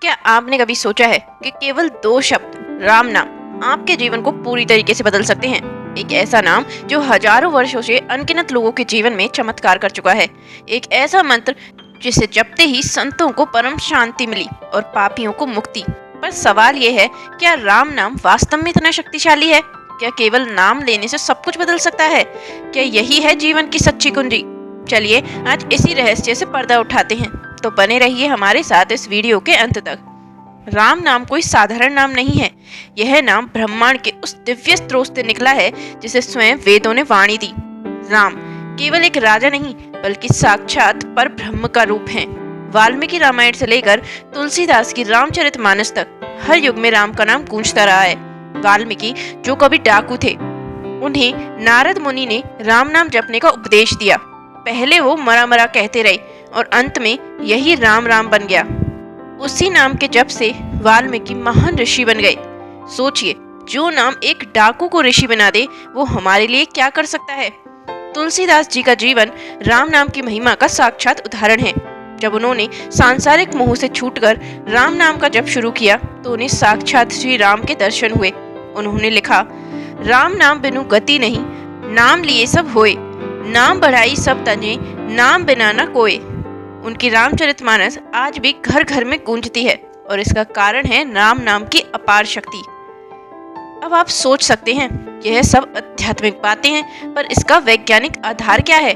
क्या आपने कभी सोचा है कि केवल दो शब्द राम नाम आपके जीवन को पूरी तरीके से बदल सकते हैं। एक ऐसा नाम जो हजारों वर्षों से अनगिनत लोगों के जीवन में चमत्कार कर चुका है। एक ऐसा मंत्र जिसे जपते ही संतों को परम शांति मिली और पापियों को मुक्ति। पर सवाल यह है, क्या राम नाम वास्तव में इतना शक्तिशाली है? क्या केवल नाम लेने से सब कुछ बदल सकता है? क्या यही है जीवन की सच्ची कुंजी? चलिए आज इसी रहस्य से पर्दा उठाते हैं, तो बने रहिए हमारे साथ इस वीडियो के अंत तक। राम नाम कोई साधारण नाम नहीं है। यह नाम ब्रह्मांड के उस दिव्य स्रोत से निकला है जिसे स्वयं वेदों ने वाणी दी। राम केवल एक राजा नहीं बल्कि साक्षात पर ब्रह्म का रूप है। वाल्मीकि रामायण से लेकर तुलसीदास की रामचरितमानस तक हर युग में राम का नाम गूंजता रहा है। वाल्मीकि जो कभी डाकू थे, उन्हें नारद मुनि ने राम नाम जपने का उपदेश दिया। पहले वो मरा मरा कहते रहे और अंत में यही राम राम बन गया। उसी नाम के जप से वाल्मीकि महान ऋषि बन गए। सोचिए, जो नाम एक डाकू को ऋषि बना दे, वो हमारे लिए क्या कर सकता है। तुलसीदास जी का जीवन राम नाम की महिमा का साक्षात उदाहरण है। जब उन्होंने सांसारिक मोह से छूटकर राम नाम का जप शुरू किया तो उन्हें साक्षात श्री राम के दर्शन हुए। उन्होंने लिखा, राम नाम बिनु गति नहीं, नाम लिए सब होए, नाम बढ़ाई सब तने, नाम बिना न कोय। उनकी रामचरितमानस आज भी घर घर में गूंजती है और इसका कारण है राम नाम की अपार शक्ति। अब आप सोच सकते हैं, यह सब आध्यात्मिक बातें हैं, पर इसका वैज्ञानिक आधार क्या है?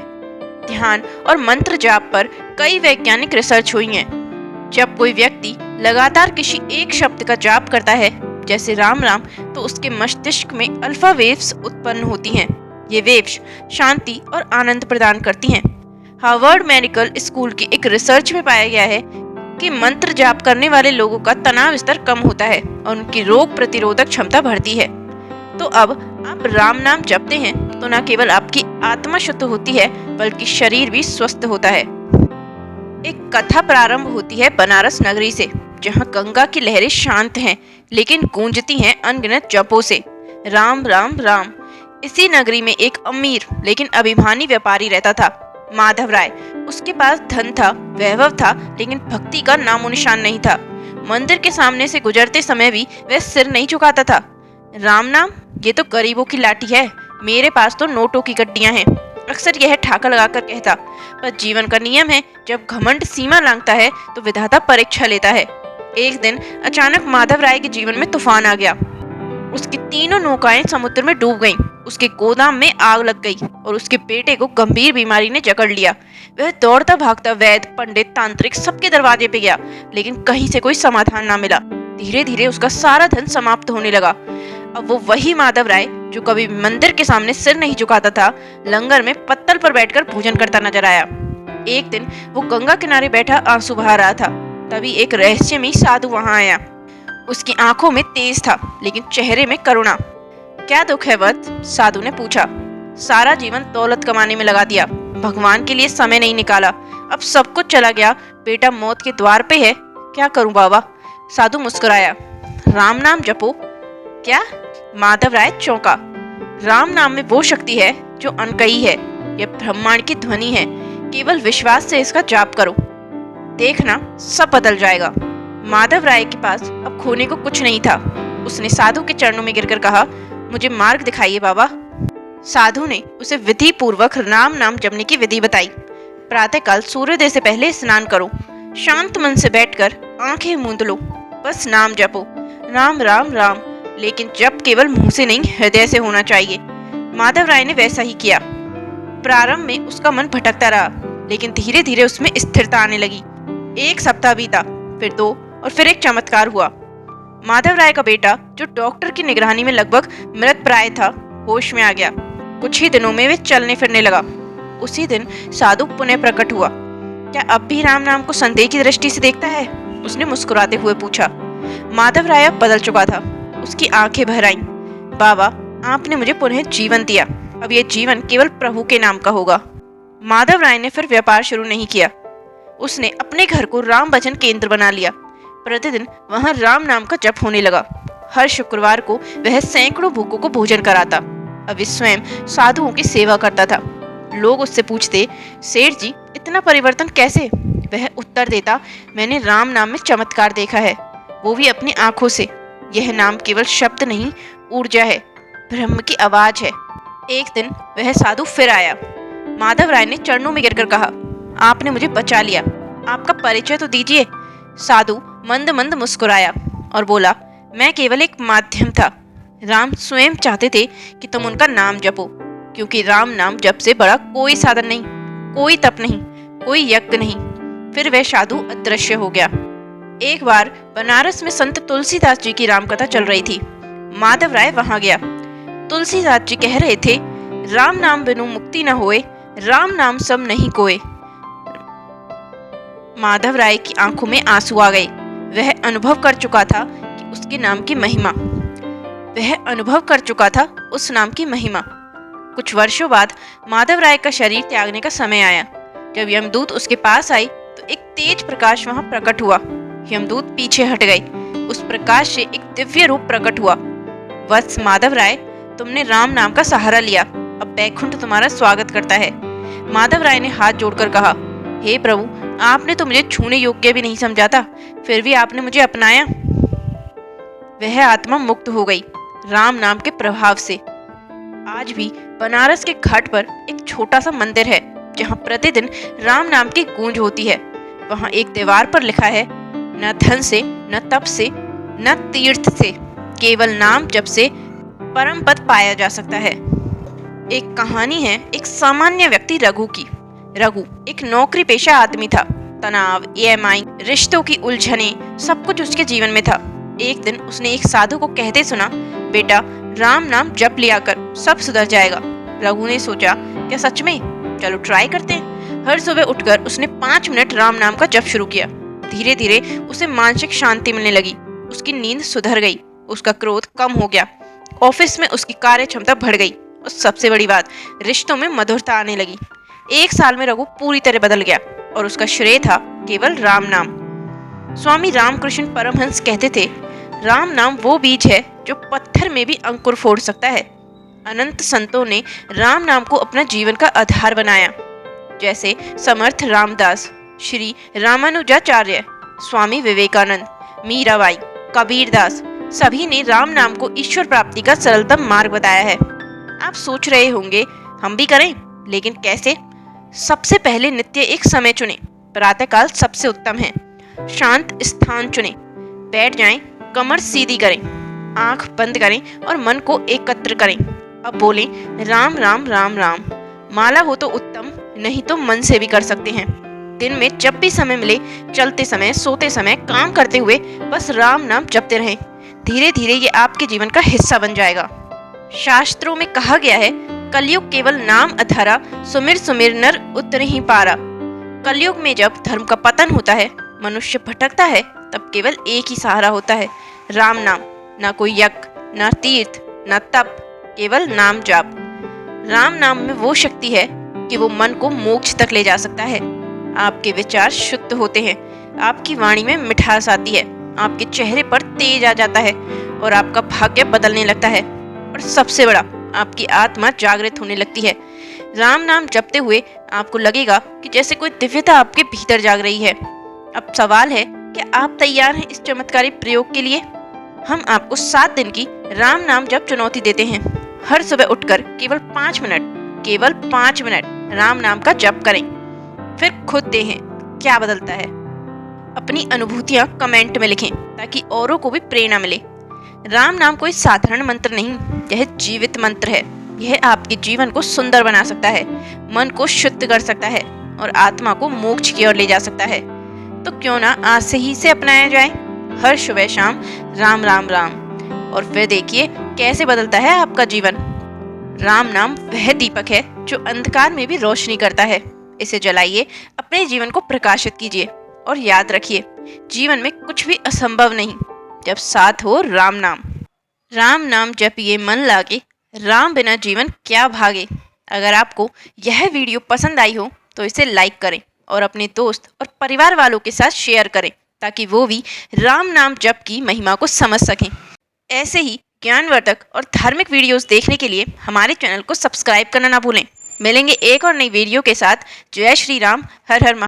ध्यान और मंत्र जाप पर कई वैज्ञानिक रिसर्च हुई हैं। जब कोई व्यक्ति लगातार किसी एक शब्द का जाप करता है, जैसे राम राम, तो उसके मस्तिष्क में अल्फा वेव्स उत्पन्न होती हैं। ये वेव्स शांति और आनंद प्रदान करती हैं। हार्वर्ड मेडिकल स्कूल की एक रिसर्च में पाया गया है कि मंत्र जाप करने वाले लोगों का तनाव स्तर कम होता है और उनकी रोग प्रतिरोधक क्षमता बढ़ती है। तो अब आप राम नाम जपते हैं तो न केवल आपकी आत्मा शुद्ध होती है बल्कि शरीर भी स्वस्थ होता है। एक कथा प्रारंभ होती है बनारस नगरी से, जहाँ गंगा की लहरें शांत हैं लेकिन गूंजती हैं अनगिनत जपों से, राम राम राम। इसी नगरी में एक अमीर लेकिन अभिमानी व्यापारी रहता था, माधव राय। उसके पास धन था, वैभव था, लेकिन भक्ति का नामो निशान नहीं था। मंदिर के सामने से गुजरते समय भी वह सिर नहीं झुकाता था। राम नाम, ये तो गरीबों की लाठी है, मेरे पास तो नोटों की गड्डियां हैं, अक्सर यह ठाका लगाकर कहता। पर जीवन का नियम है, जब घमंड सीमा लांघता है तो विधाता परीक्षा लेता है। एक दिन अचानक माधव राय के जीवन में तूफान आ गया। उसकी तीनों नौकाएं समुद्र में डूब गईं, उसके गोदाम में आग लग गई और उसके बेटे को गंभीर बीमारी ने जकड़ लिया। वह दौड़ता भागता वैद्य, पंडित, तांत्रिक सबके दरवाजे पे गया, लेकिन कहीं से कोई समाधान ना मिला। धीरे धीरे उसका सारा धन समाप्त होने लगा। अब वो वही माधव राय जो कभी मंदिर के सामने सिर नहीं झुकाता था, लंगर में पत्तल पर बैठकर भोजन करता नजर आया। एक दिन वो गंगा किनारे बैठा आंसू बहा रहा था। तभी एक रहस्यमयी साधु वहां आया। उसकी आंखों में तेज था लेकिन चेहरे में करुणा। क्या दुख है वत्स? साधु ने पूछा। सारा जीवन दौलत कमाने में लगा दिया, भगवान के लिए समय नहीं निकाला, अब सब कुछ चला गया, बेटा मौत के द्वार पे है, क्या करूं बाबा? साधु मुस्कुराया। राम नाम जपो। क्या? माधव राय चौंका। राम नाम में वो शक्ति है जो अनकही है, यह ब्रह्मांड की ध्वनि है, केवल विश्वास से इसका जाप करो, देखना सब बदल जाएगा। माधव राय के पास अब खोने को कुछ नहीं था। उसने साधु के चरणों में गिरकर कहा, मुझे मार्ग दिखाइए बाबा। साधु ने उसे विधि पूर्वक राम नाम जपने की विधि बताई। प्रातःकाल सूर्योदय से पहले स्नान करो, शांत मन से बैठकर आंखें मूंद लो, बस नाम जपो, राम राम राम। लेकिन जप केवल मुंह से नहीं, हृदय से होना चाहिए। माधव राय ने वैसा ही किया। प्रारंभ में उसका मन भटकता रहा, लेकिन धीरे धीरे उसमें स्थिरता आने लगी। एक सप्ताह बीता, फिर 2 और फिर एक चमत्कार हुआ। माधव राय का बेटा, जो डॉक्टर की निगरानी में लगभग मृत प्राय था, होश में आ गया। कुछ ही दिनों में वे चलने फिरने लगा। उसी दिन साधु पुनः प्रकट हुआ। क्या अब भी राम नाम को संदेह की दृष्टि से देखता है? उसने मुस्कुराते हुए पूछा। माधव राय अब बदल चुका था। उसकी आंखें भर आईं। बाबा, आपने मुझे पुनः जीवन दिया, अब यह जीवन केवल प्रभु के नाम का होगा। माधव राय ने फिर व्यापार शुरू नहीं किया। उसने अपने घर को राम भजन केंद्र बना लिया। प्रतिदिन वहां राम नाम का जप होने लगा। हर शुक्रवार को वह सैकड़ों भूखों को भोजन कराता। अब वह स्वयं साधुओं की सेवा करता था। लोग उससे पूछते, सेठ जी इतना परिवर्तन कैसे? वह उत्तर देता, मैंने राम नाम में चमत्कार देखा है, वो भी अपनी आंखों से। यह नाम केवल शब्द नहीं, ऊर्जा है, ब्रह्म की आवाज है। एक दिन वह साधु फिर आया। माधव राय ने चरणों में गिरकर कहा, आपने मुझे बचा लिया, आपका परिचय तो दीजिए। साधु मंद मंद मुस्कुराया और बोला, मैं केवल एक माध्यम था। राम स्वयं चाहते थे कि तुम उनका नाम जपो, क्योंकि राम नाम जप से बड़ा कोई साधन नहीं, कोई तप नहीं, कोई यज्ञ नहीं। फिर वह साधु अदृश्य हो गया। एक बार बनारस में संत तुलसीदास जी की रामकथा चल रही थी। माधव राय वहां गया। तुलसीदास जी कह रहे थे, राम नाम बिनु मुक्ति न होए, राम नाम सब नहीं कोय। माधव राय की आंखों में आंसू आ गए। वह अनुभव कर चुका था कि उसके नाम की महिमा। वह अनुभव कर चुका था उस नाम की महिमा। कुछ वर्षों बाद माधव राय का शरीर त्यागने का समय आया। जब यमदूत उसके पास आई तो एक तेज प्रकाश वहां प्रकट हुआ। यमदूत पीछे हट गए। उस प्रकाश से एक दिव्य रूप प्रकट हुआ। वत्स माधव राय, तुमने राम नाम का सहारा लिया, अब बैकुंठ तुम्हारा स्वागत करता है। माधव राय ने हाथ जोड़कर कहा, हे प्रभु, आपने तो मुझे छूने योग्य भी नहीं समझा था, फिर भी आपने मुझे अपनाया। वह आत्मा मुक्त हो गई राम नाम के प्रभाव से। आज भी बनारस के घाट पर एक छोटा सा मंदिर है जहाँ प्रतिदिन राम नाम की गूंज होती है। वहाँ एक दीवार पर लिखा है, न धन से, न तप से, न तीर्थ से, केवल नाम जप से परम पद पाया जा सकता है। एक कहानी है एक सामान्य व्यक्ति रघु की। रघु एक नौकरी पेशा आदमी था। तनाव, EMI, रिश्तों की उलझने, सब कुछ उसके जीवन में था। एक दिन उसने एक साधु को कहते सुना, बेटा राम नाम जप लिया कर, सब सुधर जाएगा। रघु ने सोचा, क्या सच में? चलो ट्राई करते हैं। हर सुबह उठकर उसने 5 मिनट राम नाम का जप शुरू किया। धीरे धीरे उसे मानसिक शांति मिलने लगी। उसकी नींद सुधर गई, उसका क्रोध कम हो गया, ऑफिस में उसकी कार्य क्षमता बढ़ गई और सबसे बड़ी बात, रिश्तों में मधुरता आने लगी। 1 साल में रघु पूरी तरह बदल गया और उसका श्रेय था केवल राम नाम। स्वामी रामकृष्ण परमहंस कहते थे, राम नाम वो बीज है जो पत्थर में भी अंकुर फोड़ सकता है। अनंत संतों ने राम नाम को अपना जीवन का आधार बनाया, जैसे समर्थ रामदास, श्री रामानुजाचार्य, स्वामी विवेकानंद, मीराबाई, कबीरदास, सभी ने राम नाम को ईश्वर प्राप्ति का सरलतम मार्ग बताया है। आप सोच रहे होंगे, हम भी करें, लेकिन कैसे? सबसे पहले नित्य एक समय चुनें। प्रातःकाल सबसे उत्तम है। शांत स्थान चुनें, बैठ जाएं, कमर सीधी करें, आंख बंद करें और मन को एकत्र करें। अब बोलें, राम राम राम राम। माला हो तो उत्तम, नहीं तो मन से भी कर सकते हैं। दिन में जब भी समय मिले, चलते समय, सोते समय, काम करते हुए बस राम नाम जपते रहें। धीरे धीरे ये आपके जीवन का हिस्सा बन जाएगा। शास्त्रों में कहा गया है, कलयुग केवल नाम अधरा, सुमिर सुमिर नर उतरे ही पारा। कलयुग में जब धर्म का पतन होता है, मनुष्य भटकता है, तब केवल एक ही सहारा होता है, राम नाम। ना कोई यज्ञ, ना तीर्थ, ना तप, केवल नाम जाप। राम नाम में वो शक्ति है कि वो मन को मोक्ष तक ले जा सकता है। आपके विचार शुद्ध होते हैं, आपकी वाणी में मिठास आती है, आपके चेहरे पर तेज आ जाता है और आपका भाग्य बदलने लगता है। और सबसे बड़ा, आपकी आत्मा जागृत होने लगती है। राम नाम जपते हुए आपको लगेगा कि जैसे कोई दिव्यता आपके भीतर जाग रही है। अब सवाल है, क्या आप तैयार हैं इस चमत्कारी प्रयोग के लिए? हम आपको 7 दिन की राम नाम जप चुनौती देते हैं। हर सुबह उठकर केवल 5 मिनट राम नाम का जप करें, फिर खुद देखें क्या बदलता है। अपनी अनुभूतियां कमेंट में लिखें ताकि औरों को भी प्रेरणा मिले। राम नाम कोई साधारण मंत्र नहीं, यह जीवित मंत्र है। यह आपके जीवन को सुंदर बना सकता है, मन को शुद्ध कर सकता है और आत्मा को मोक्ष की ओर ले जा सकता है। तो क्यों ना आज से ही इसे अपनाया जाए। हर सुबह शाम राम राम राम, और फिर देखिए कैसे बदलता है आपका जीवन। राम नाम वह दीपक है जो अंधकार में भी रोशनी करता है। इसे जलाइए, अपने जीवन को प्रकाशित कीजिए और याद रखिए, जीवन में कुछ भी असंभव नहीं जब साथ हो राम नाम। राम नाम जपिए मन लागे, राम बिना जीवन क्या भागे। अगर आपको यह वीडियो पसंद आई हो तो इसे लाइक करें और अपने दोस्त और परिवार वालों के साथ शेयर करें ताकि वो भी राम नाम जप की महिमा को समझ सकें। ऐसे ही ज्ञानवर्धक और धार्मिक वीडियोस देखने के लिए हमारे चैनल को सब्सक्राइब करना ना भूलें। मिलेंगे एक और नई वीडियो के साथ। जय श्री राम, हर हर